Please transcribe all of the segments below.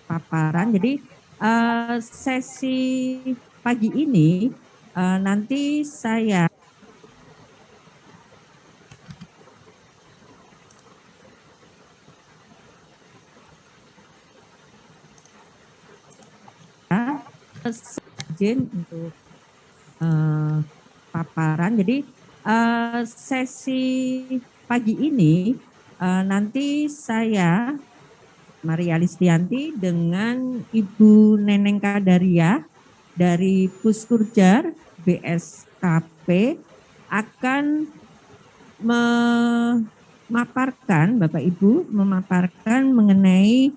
paparan. Jadi sesi pagi ini nanti saya izin untuk paparan. Jadi sesi pagi ini nanti saya Maria Listianti dengan Ibu Neneng Kadaria dari Puskurjar BSKP akan memaparkan, Bapak Ibu, memaparkan mengenai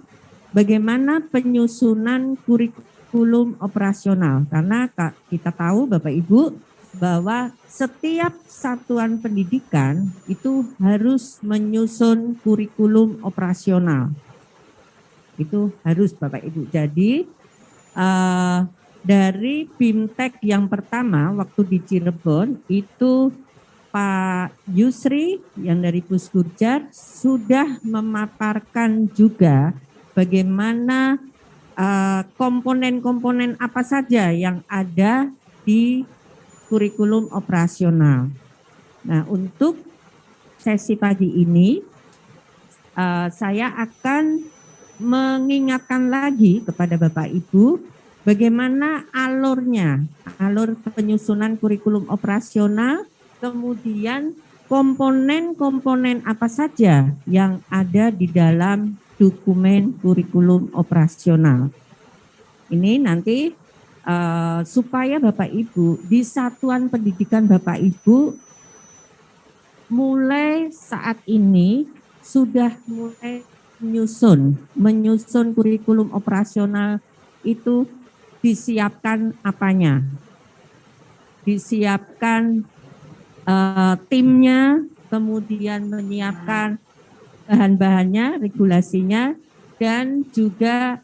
bagaimana penyusunan kurikulum operasional. Karena kita tahu Bapak Ibu bahwa setiap satuan pendidikan itu harus menyusun kurikulum operasional. Itu harus Bapak Ibu. Jadi dari BIMTEK yang pertama waktu di Cirebon itu Pak Yusri yang dari Puskurjar sudah memaparkan juga bagaimana komponen-komponen apa saja yang ada di kurikulum operasional. Nah, untuk sesi pagi ini saya akan mengingatkan lagi kepada Bapak Ibu bagaimana alurnya, alur penyusunan kurikulum operasional, kemudian komponen-komponen apa saja yang ada di dalam dokumen kurikulum operasional. Ini nanti supaya Bapak Ibu di satuan pendidikan Bapak Ibu mulai saat ini sudah mulai menyusun kurikulum operasional itu disiapkan apanya, disiapkan timnya, kemudian menyiapkan bahan-bahannya, regulasinya, dan juga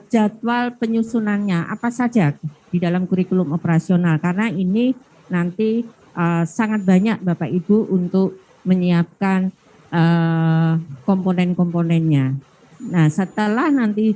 jadwal penyusunannya apa saja di dalam kurikulum operasional. Karena ini nanti sangat banyak Bapak Ibu untuk menyiapkan komponen-komponennya. Nah, setelah nanti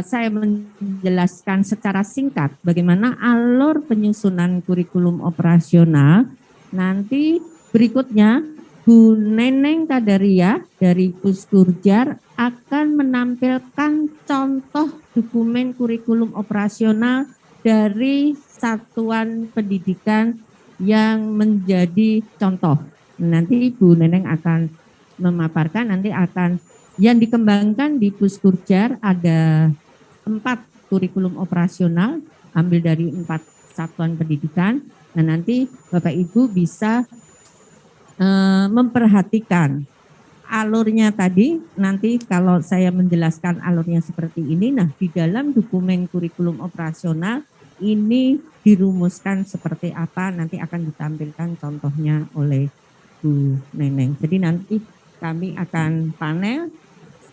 saya menjelaskan secara singkat bagaimana alur penyusunan kurikulum operasional, nanti berikutnya Bu Neneng Kadaria dari Puskurjar akan menampilkan contoh dokumen kurikulum operasional dari satuan pendidikan yang menjadi contoh. Nanti Bu Neneng akan memaparkan, nanti akan yang dikembangkan di Puskurjar ada 4 kurikulum operasional, ambil dari 4 satuan pendidikan. Nah, nanti Bapak Ibu bisa memperhatikan alurnya tadi. Nanti kalau saya menjelaskan alurnya seperti ini, nah di dalam dokumen kurikulum operasional ini dirumuskan seperti apa, nanti akan ditampilkan contohnya oleh Bu Neneng. Jadi nanti kami akan panel,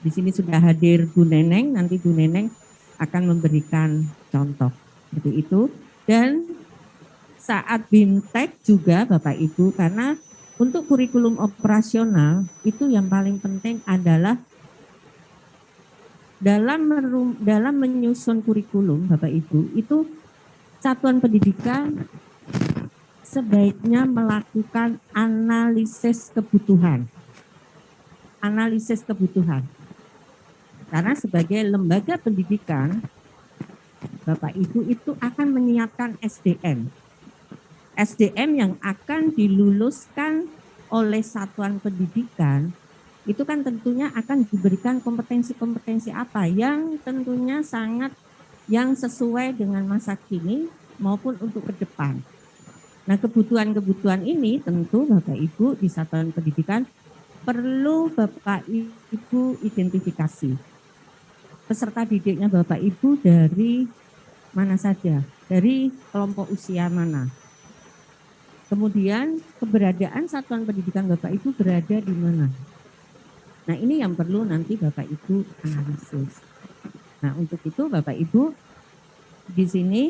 di sini sudah hadir Bu Neneng, nanti Bu Neneng akan memberikan contoh seperti itu. Dan saat BIMTEK juga Bapak Ibu, karena untuk kurikulum operasional itu yang paling penting adalah dalam menyusun kurikulum Bapak Ibu, itu satuan pendidikan sebaiknya melakukan analisis kebutuhan. Analisis kebutuhan. Karena sebagai lembaga pendidikan, Bapak Ibu itu akan menyiapkan SDM. SDM yang akan diluluskan oleh satuan pendidikan, itu kan tentunya akan diberikan kompetensi-kompetensi apa yang tentunya sangat yang sesuai dengan masa kini maupun untuk ke depan. Nah, kebutuhan-kebutuhan ini tentu Bapak Ibu di satuan pendidikan perlu Bapak Ibu identifikasi. Peserta didiknya Bapak Ibu dari mana saja, dari kelompok usia mana. Kemudian keberadaan satuan pendidikan Bapak Ibu berada di mana. Nah, ini yang perlu nanti Bapak Ibu analisis. Nah, untuk itu Bapak Ibu di sini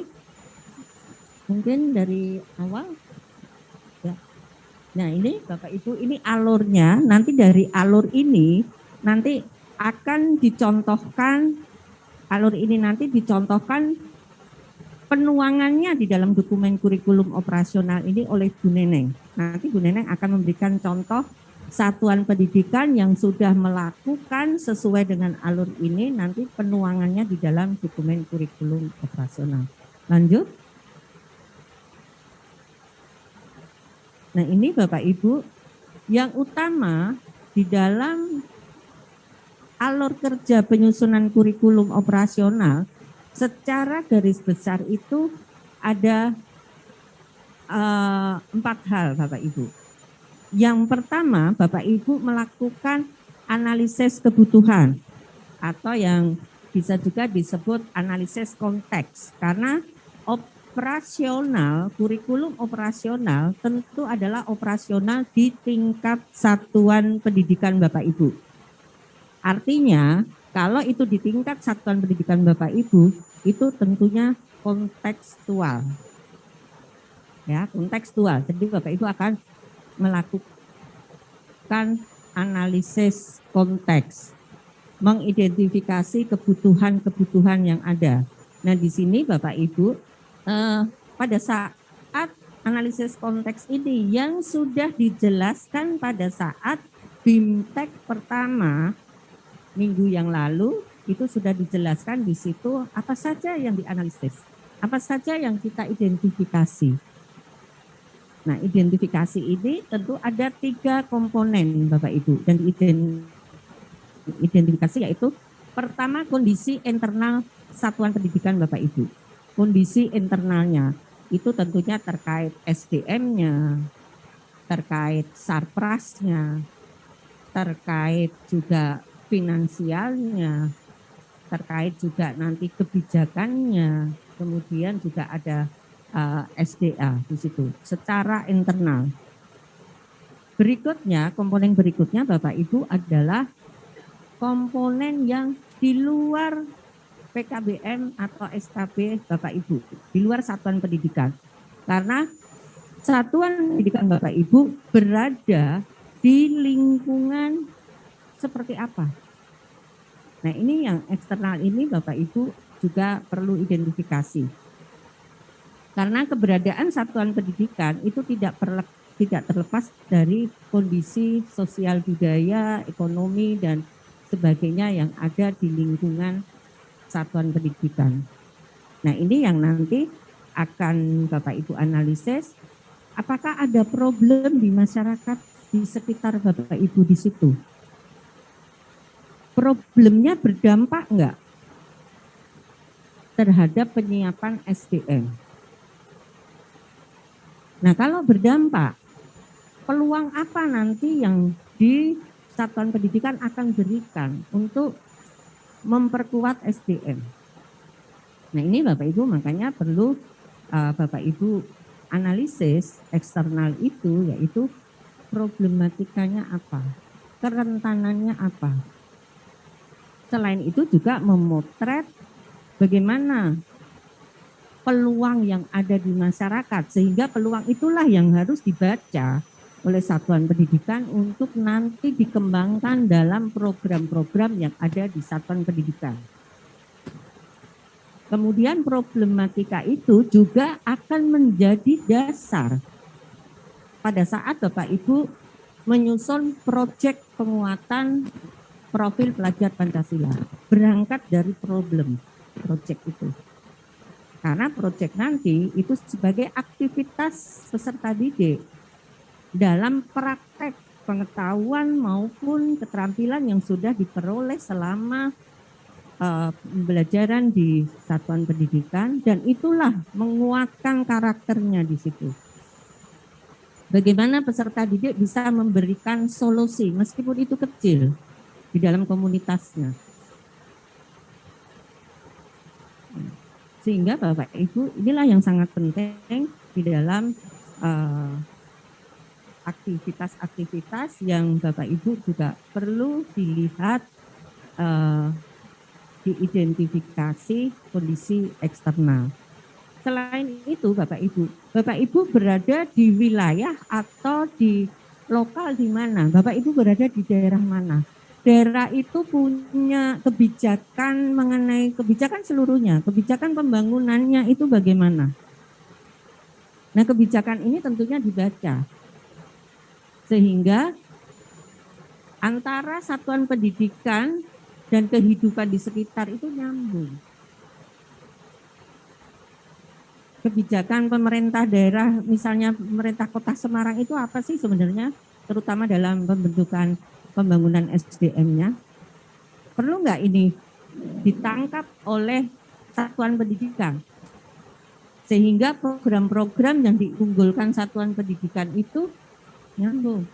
mungkin dari awal ya. Nah, ini Bapak Ibu, ini alurnya. Nanti dari alur ini nanti akan dicontohkan alur ini nanti dicontohkan penuangannya di dalam dokumen kurikulum operasional ini oleh Bu Neneng. Nanti Bu Neneng akan memberikan contoh satuan pendidikan yang sudah melakukan sesuai dengan alur ini, nanti penuangannya di dalam dokumen kurikulum operasional. Lanjut. Nah, ini Bapak Ibu, yang utama di dalam alur kerja penyusunan kurikulum operasional secara garis besar itu ada 4 hal Bapak Ibu. Yang pertama, Bapak Ibu melakukan analisis kebutuhan atau yang bisa juga disebut analisis konteks, karena operasional, kurikulum operasional tentu adalah operasional di tingkat satuan pendidikan Bapak Ibu. Artinya, kalau itu di tingkat satuan pendidikan Bapak Ibu, itu tentunya kontekstual. Ya, kontekstual. Jadi Bapak Ibu akan melakukan analisis konteks, mengidentifikasi kebutuhan-kebutuhan yang ada. Nah, di sini Bapak Ibu, pada saat analisis konteks ini yang sudah dijelaskan pada saat BIMTEK pertama minggu yang lalu, itu sudah dijelaskan di situ apa saja yang dianalisis, apa saja yang kita identifikasi. Nah, identifikasi ini tentu ada 3 komponen Bapak Ibu, dan identifikasi yaitu pertama kondisi internal satuan pendidikan Bapak Ibu. Kondisi internalnya itu tentunya terkait SDM-nya, terkait sarprasnya, terkait juga finansialnya, terkait juga nanti kebijakannya, kemudian juga ada SDA di situ secara internal. Berikutnya, komponen berikutnya Bapak Ibu adalah komponen yang di luar PKBM atau SKB Bapak Ibu, di luar satuan pendidikan. Karena satuan pendidikan Bapak Ibu berada di lingkungan seperti apa. Nah, ini yang eksternal ini Bapak Ibu juga perlu identifikasi. Karena keberadaan satuan pendidikan itu tidak terlepas dari kondisi sosial budaya, ekonomi, dan sebagainya yang ada di lingkungan satuan pendidikan. Nah, ini yang nanti akan Bapak Ibu analisis, apakah ada problem di masyarakat di sekitar Bapak Ibu di situ. Problemnya berdampak enggak terhadap penyiapan SDM? Nah, kalau berdampak, peluang apa nanti yang di satuan pendidikan akan berikan untuk memperkuat SDM? Nah, ini Bapak Ibu makanya perlu Bapak Ibu analisis eksternal itu, yaitu problematikanya apa, kerentanannya apa. Selain itu juga memotret bagaimana peluang yang ada di masyarakat, sehingga peluang itulah yang harus dibaca oleh satuan pendidikan untuk nanti dikembangkan dalam program-program yang ada di satuan pendidikan. Kemudian problematika itu juga akan menjadi dasar pada saat Bapak Ibu menyusun proyek penguatan profil pelajar Pancasila. Berangkat dari problem proyek itu. Karena proyek nanti itu sebagai aktivitas peserta didik dalam praktek pengetahuan maupun keterampilan yang sudah diperoleh selama pembelajaran di satuan pendidikan, dan itulah menguatkan karakternya di situ. Bagaimana peserta didik bisa memberikan solusi meskipun itu kecil di dalam komunitasnya. Sehingga Bapak Ibu, inilah yang sangat penting di dalam aktivitas-aktivitas yang Bapak Ibu juga perlu dilihat, diidentifikasi kondisi eksternal. Selain itu Bapak Ibu berada di wilayah atau di lokal di mana? Bapak Ibu berada di daerah mana? daerah itu punya kebijakan mengenai kebijakan seluruhnya, kebijakan pembangunannya itu bagaimana. Nah, kebijakan ini tentunya dibaca sehingga antara satuan pendidikan dan kehidupan di sekitar itu nyambung. Kebijakan pemerintah daerah, misalnya pemerintah Kota Semarang itu apa sih sebenarnya, terutama dalam pembentukan pembangunan SDM-nya? Perlu nggak ini ditangkap oleh satuan pendidikan? Sehingga program-program yang diunggulkan satuan pendidikan itu nyambung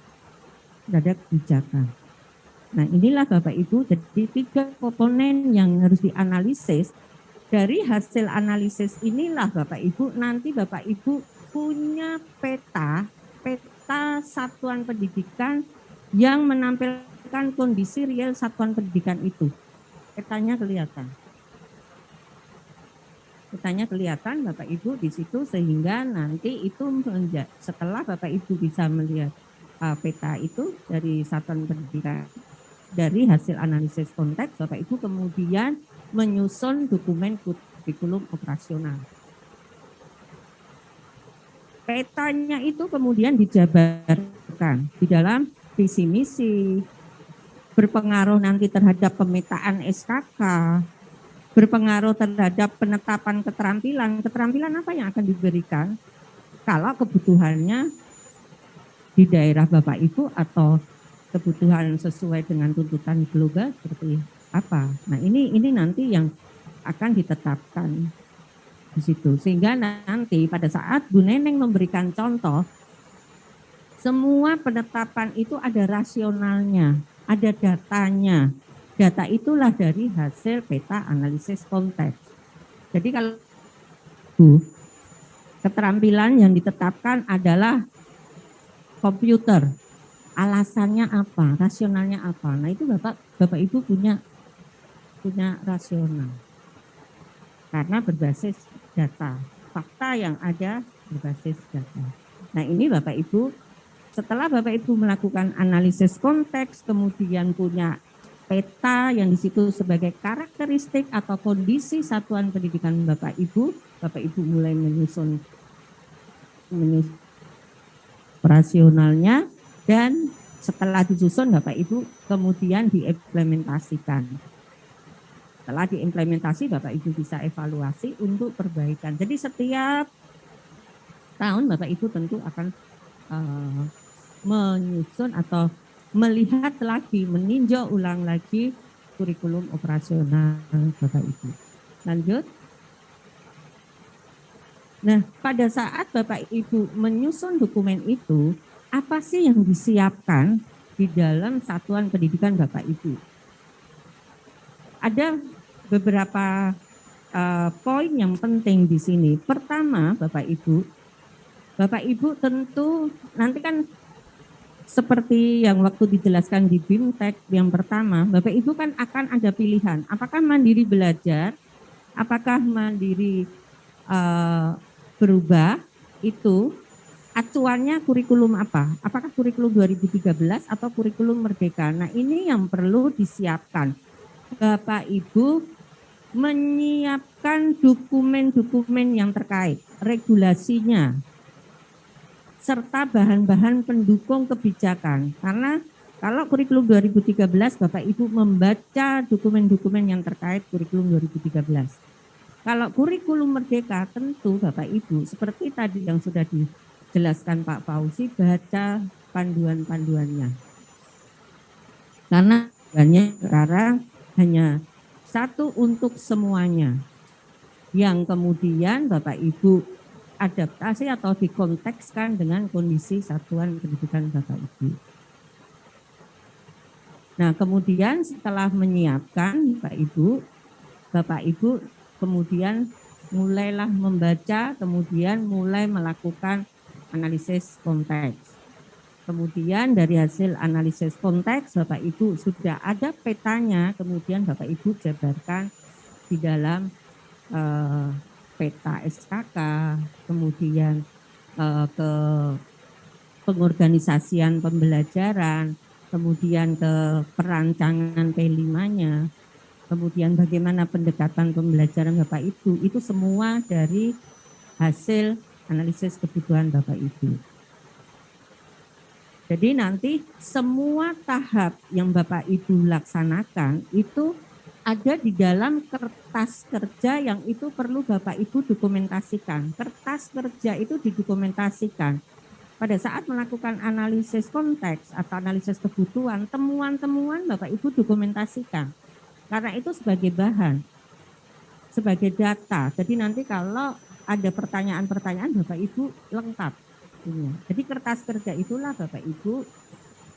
terhadap kebijakan. Nah, inilah Bapak Ibu, jadi 3 komponen yang harus dianalisis. Dari hasil analisis inilah Bapak Ibu, nanti Bapak Ibu punya peta satuan pendidikan yang menampilkan kondisi real satuan pendidikan itu. Petanya kelihatan. Petanya kelihatan Bapak Ibu di situ, sehingga nanti itu setelah Bapak Ibu bisa melihat peta itu dari satuan pendidikan, dari hasil analisis konteks, Bapak Ibu kemudian menyusun dokumen kurikulum operasional. Petanya itu kemudian dijabarkan di dalam visi misi, berpengaruh nanti terhadap pemetaan SKK, berpengaruh terhadap penetapan keterampilan. Keterampilan apa yang akan diberikan kalau kebutuhannya di daerah Bapak Ibu atau kebutuhan sesuai dengan tuntutan global seperti apa. Nah, ini nanti yang akan ditetapkan di situ. Sehingga nanti pada saat Bu Neneng memberikan contoh, semua penetapan itu ada rasionalnya, ada datanya. Data itulah dari hasil peta analisis konteks. Jadi kalau Bu, keterampilan yang ditetapkan adalah komputer, alasannya apa, rasionalnya apa. Nah, itu Bapak Ibu punya rasional. Karena berbasis data, fakta yang ada berbasis data. Nah, ini Bapak Ibu, setelah Bapak Ibu melakukan analisis konteks, kemudian punya peta yang di situ sebagai karakteristik atau kondisi satuan pendidikan Bapak Ibu mulai menyusun operasionalnya, dan setelah disusun Bapak Ibu kemudian diimplementasikan. Setelah diimplementasi Bapak Ibu bisa evaluasi untuk perbaikan. Jadi setiap tahun Bapak Ibu tentu akan menyusun atau melihat lagi, meninjau ulang lagi kurikulum operasional Bapak Ibu. Lanjut. Nah, pada saat Bapak Ibu menyusun dokumen itu, apa sih yang disiapkan di dalam satuan pendidikan Bapak Ibu? Ada beberapa poin yang penting di sini. Pertama, Bapak Ibu tentu nanti kan seperti yang waktu dijelaskan di BIMTEK yang pertama, Bapak Ibu kan akan ada pilihan, apakah mandiri belajar, apakah mandiri berubah, itu acuannya kurikulum apa? Apakah kurikulum 2013 atau kurikulum Merdeka? Nah, ini yang perlu disiapkan. Bapak Ibu menyiapkan dokumen-dokumen yang terkait, regulasinya, serta bahan-bahan pendukung kebijakan. Karena kalau kurikulum 2013, Bapak Ibu membaca dokumen-dokumen yang terkait kurikulum 2013. Kalau kurikulum Merdeka, tentu Bapak Ibu, seperti tadi yang sudah dijelaskan Pak Fauzi, baca panduan-panduannya. Karena sekarang hanya satu untuk semuanya, yang kemudian Bapak Ibu adaptasi atau dikontekskan dengan kondisi satuan pendidikan Bapak Ibu. Nah, kemudian setelah menyiapkan Bapak Ibu kemudian mulailah membaca, kemudian mulai melakukan analisis konteks. Kemudian dari hasil analisis konteks, Bapak Ibu sudah ada petanya, kemudian Bapak Ibu jabarkan di dalam peta SKK, kemudian ke pengorganisasian pembelajaran, kemudian ke perancangan P5-nya, kemudian bagaimana pendekatan pembelajaran Bapak Ibu, itu semua dari hasil analisis kebutuhan Bapak Ibu. Jadi nanti semua tahap yang Bapak Ibu laksanakan itu ada di dalam kertas kerja yang itu perlu Bapak Ibu dokumentasikan. Kertas kerja itu didokumentasikan. Pada saat melakukan analisis konteks atau analisis kebutuhan, temuan-temuan Bapak Ibu dokumentasikan. Karena itu sebagai bahan, sebagai data. Jadi nanti kalau ada pertanyaan-pertanyaan Bapak Ibu lengkap. Jadi kertas kerja itulah Bapak Ibu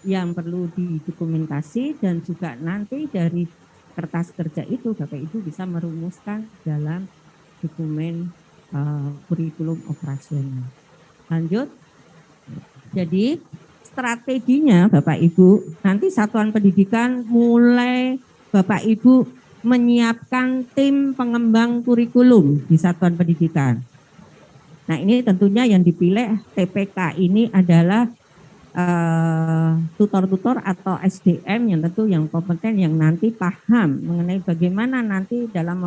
yang perlu didokumentasi, dan juga nanti dari kertas kerja itu Bapak Ibu bisa merumuskan dalam dokumen kurikulum operasional. Lanjut. Jadi strateginya Bapak Ibu, nanti satuan pendidikan mulai Bapak Ibu menyiapkan tim pengembang kurikulum di satuan pendidikan. Nah, ini tentunya yang dipilih TPK ini adalah tutor-tutor atau SDM yang tentu yang kompeten, yang nanti paham mengenai bagaimana nanti dalam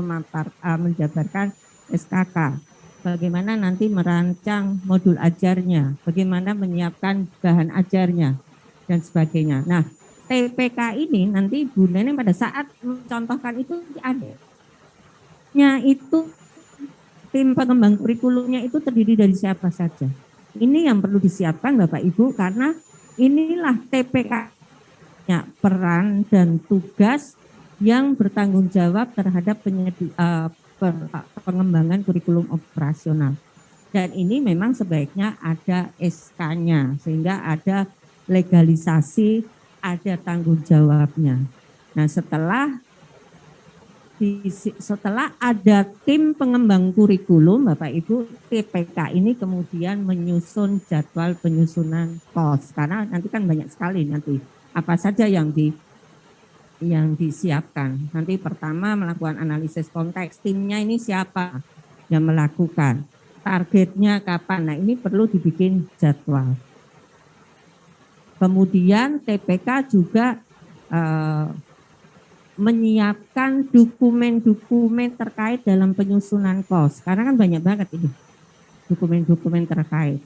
menjabarkan SKK, bagaimana nanti merancang modul ajarnya, bagaimana menyiapkan bahan ajarnya, dan sebagainya. Nah, TPK ini nanti Bu Neneng pada saat mencontohkan itu ada. Itu tim pengembang kurikulumnya itu terdiri dari siapa saja. Ini yang perlu disiapkan Bapak Ibu, karena inilah TPK-nya, peran dan tugas yang bertanggung jawab terhadap pengembangan kurikulum operasional. Dan ini memang sebaiknya ada SK-nya, sehingga ada legalisasi, ada tanggung jawabnya. Nah, setelah ada tim pengembang kurikulum, Bapak Ibu, TPK ini kemudian menyusun jadwal penyusunan KOS, karena nanti kan banyak sekali nanti apa saja yang disiapkan. Nanti pertama melakukan analisis konteks, timnya ini siapa yang melakukan, targetnya kapan. Nah, ini perlu dibikin jadwal. Kemudian TPK juga menyiapkan dokumen-dokumen terkait dalam penyusunan KOS, karena kan banyak banget ini dokumen-dokumen terkait.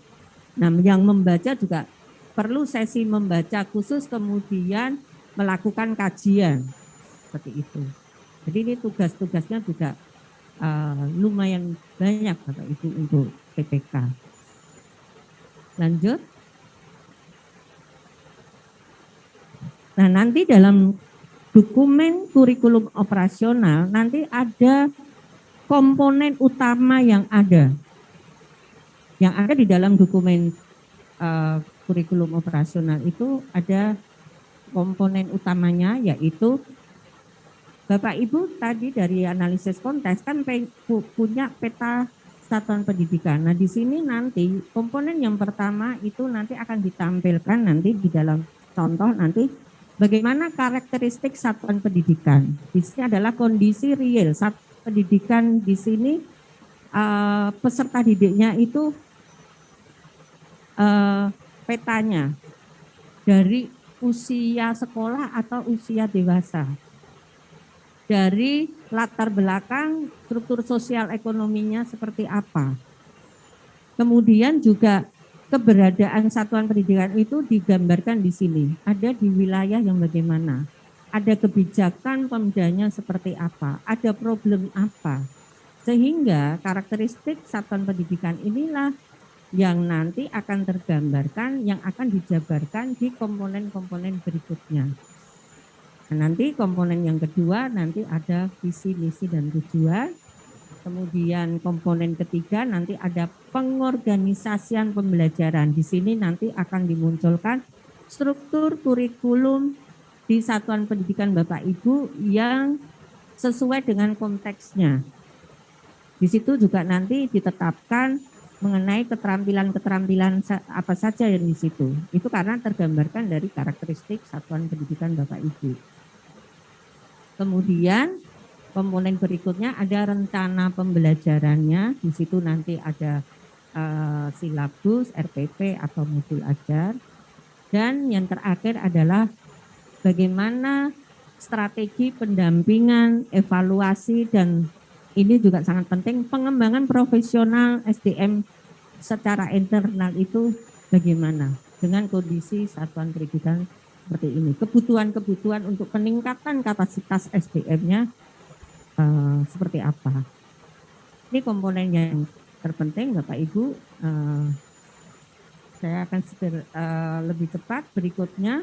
Nah, yang membaca juga perlu sesi membaca khusus, kemudian melakukan kajian seperti itu. Jadi ini tugas-tugasnya juga lumayan banyak Bapak Ibu untuk PPK. Lanjut. Nah, nanti dalam dokumen kurikulum operasional nanti ada komponen utama yang ada di dalam dokumen kurikulum operasional. Itu ada komponen utamanya, yaitu Bapak Ibu tadi dari analisis konteks kan punya peta satuan pendidikan. Nah, di sini nanti komponen yang pertama itu nanti akan ditampilkan nanti di dalam contoh nanti bagaimana karakteristik satuan pendidikan. Di sini adalah kondisi real satuan pendidikan. Di sini peserta didiknya itu petanya dari usia sekolah atau usia dewasa, dari latar belakang struktur sosial ekonominya seperti apa. Kemudian juga keberadaan satuan pendidikan itu digambarkan di sini. Ada di wilayah yang bagaimana, ada kebijakan pemdanya seperti apa, ada problem apa. Sehingga karakteristik satuan pendidikan inilah yang nanti akan tergambarkan, yang akan dijabarkan di komponen-komponen berikutnya. Nah, nanti komponen yang kedua nanti ada visi, misi, dan tujuan. Kemudian komponen ketiga nanti ada pengorganisasian pembelajaran. Di sini nanti akan dimunculkan struktur kurikulum di satuan pendidikan Bapak Ibu yang sesuai dengan konteksnya. Di situ juga nanti ditetapkan mengenai keterampilan-keterampilan apa saja yang di situ. Itu karena tergambarkan dari karakteristik satuan pendidikan Bapak Ibu. Kemudian komponen berikutnya ada rencana pembelajarannya. Di situ nanti ada silabus, RPP atau modul ajar. Dan yang terakhir adalah bagaimana strategi pendampingan, evaluasi, dan ini juga sangat penting, pengembangan profesional SDM secara internal itu bagaimana dengan kondisi satuan pendidikan seperti ini. Kebutuhan-kebutuhan untuk peningkatan kapasitas SDM-nya seperti apa. Ini komponen yang terpenting Bapak Ibu. Saya akan lebih cepat berikutnya.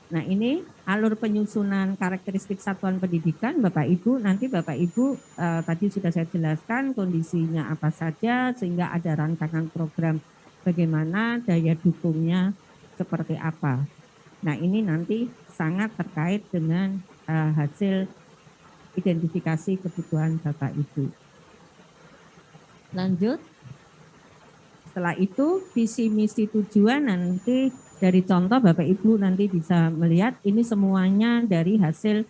Nah ini alur penyusunan karakteristik satuan pendidikan Bapak Ibu, nanti Bapak Ibu tadi sudah saya jelaskan kondisinya apa saja sehingga ada rancangan program bagaimana daya dukungnya seperti apa. Nah ini nanti sangat terkait dengan hasil identifikasi kebutuhan Bapak Ibu. Lanjut. Setelah itu visi misi tujuan nanti dari contoh Bapak Ibu nanti bisa melihat ini semuanya dari hasil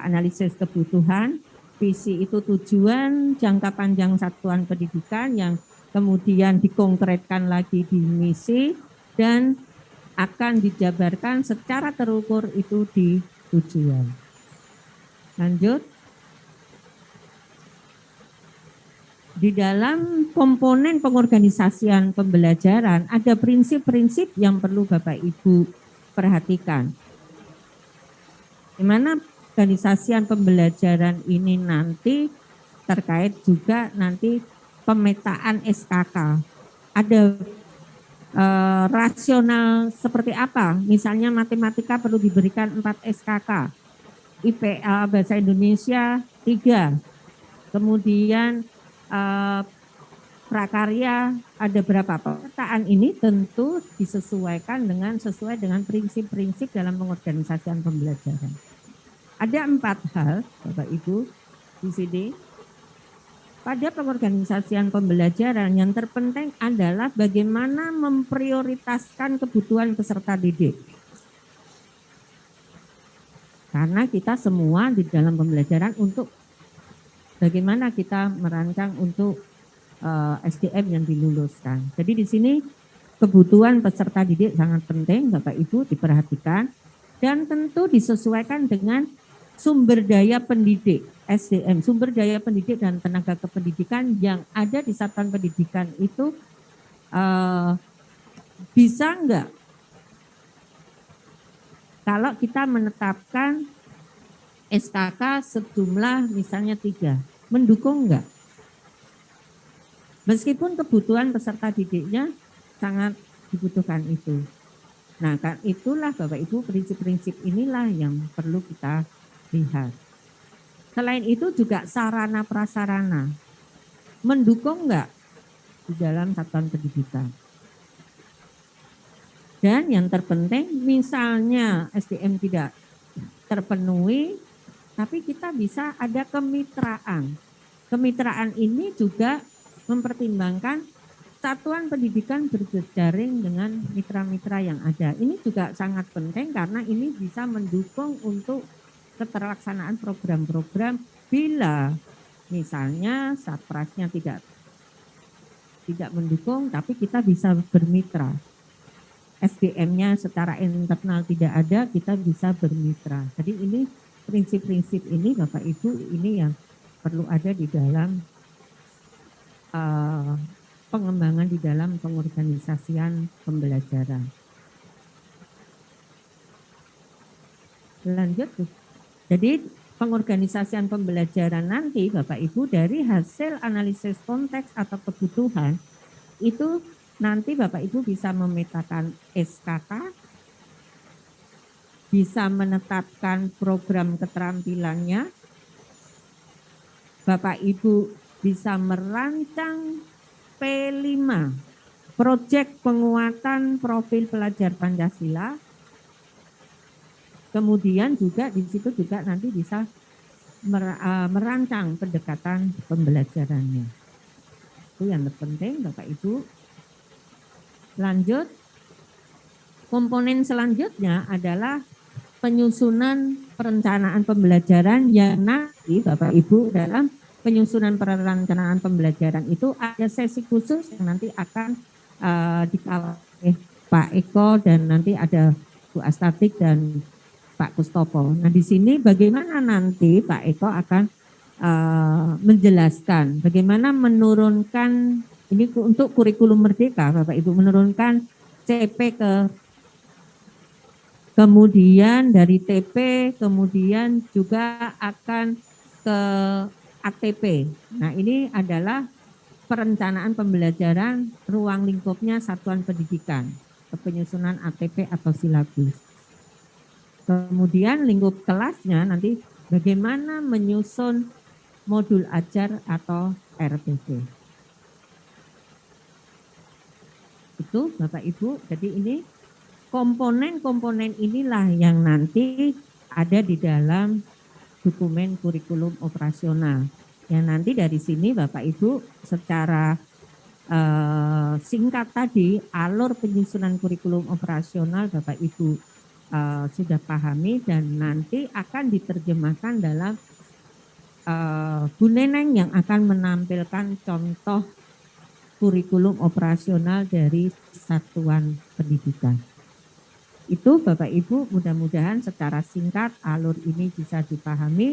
analisis kebutuhan. Visi itu tujuan jangka panjang satuan pendidikan yang kemudian dikonkretkan lagi di misi dan akan dijabarkan secara terukur itu di tujuan. Lanjut. Di dalam komponen pengorganisasian pembelajaran ada prinsip-prinsip yang perlu Bapak Ibu perhatikan. Di mana organisasian pembelajaran ini nanti terkait juga nanti pemetaan SKK. Ada rasional seperti apa? Misalnya matematika perlu diberikan 4 SKK, IPA Bahasa Indonesia 3, kemudian prakarya ada berapa. Pemetaan ini tentu disesuaikan sesuai dengan prinsip-prinsip dalam pengorganisasian pembelajaran. Ada 4 hal Bapak Ibu di sini. Pada pengorganisasian pembelajaran yang terpenting adalah bagaimana memprioritaskan kebutuhan peserta didik. Karena kita semua di dalam pembelajaran untuk bagaimana kita merancang untuk SDM yang diluluskan. Jadi di sini kebutuhan peserta didik sangat penting Bapak Ibu diperhatikan dan tentu disesuaikan dengan sumber daya pendidik SDM, sumber daya pendidik dan tenaga kependidikan yang ada di satuan pendidikan itu bisa enggak kalau kita menetapkan SKK sejumlah misalnya 3, mendukung enggak? Meskipun kebutuhan peserta didiknya sangat dibutuhkan itu. Nah, kan itulah Bapak Ibu prinsip-prinsip inilah yang perlu kita lihat. Selain itu juga sarana prasarana. Mendukung enggak di dalam satuan pendidikan? Dan yang terpenting misalnya SDM tidak terpenuhi, tapi kita bisa ada kemitraan. Kemitraan ini juga mempertimbangkan satuan pendidikan berjejaring dengan mitra-mitra yang ada. Ini juga sangat penting karena ini bisa mendukung untuk keterlaksanaan program-program bila misalnya satprasnya tidak mendukung, tapi kita bisa bermitra. SDM-nya secara internal tidak ada, kita bisa bermitra. Jadi ini prinsip-prinsip ini Bapak Ibu ini yang perlu ada di dalam pengembangan di dalam pengorganisasian pembelajaran. Lanjut. Jadi pengorganisasian pembelajaran nanti Bapak Ibu dari hasil analisis konteks atau kebutuhan itu nanti Bapak Ibu bisa memetakan SKK, bisa menetapkan program keterampilannya, Bapak Ibu bisa merancang P5, proyek penguatan profil pelajar Pancasila, kemudian juga di situ juga nanti bisa merancang pendekatan pembelajarannya. Itu yang terpenting Bapak Ibu. Lanjut, komponen selanjutnya adalah penyusunan perencanaan pembelajaran yang nanti Bapak Ibu dalam penyusunan perencanaan pembelajaran itu ada sesi khusus yang nanti akan dikawal oleh Pak Eko dan nanti ada Bu Astatik dan Pak Kustopo. Nah di sini bagaimana nanti Pak Eko akan menjelaskan bagaimana menurunkan ini untuk kurikulum merdeka Bapak Ibu, menurunkan CP kemudian dari TP kemudian juga akan ke ATP. Nah ini adalah perencanaan pembelajaran ruang lingkupnya satuan pendidikan, penyusunan ATP atau silabus. Kemudian lingkup kelasnya nanti bagaimana menyusun modul ajar atau RPP. Itu Bapak Ibu, jadi ini komponen-komponen inilah yang nanti ada di dalam dokumen kurikulum operasional. Yang nanti dari sini Bapak Ibu secara singkat tadi alur penyusunan kurikulum operasional Bapak Ibu sudah pahami dan nanti akan diterjemahkan dalam Bu Neneng yang akan menampilkan contoh kurikulum operasional dari satuan pendidikan. Itu Bapak Ibu mudah-mudahan secara singkat alur ini bisa dipahami.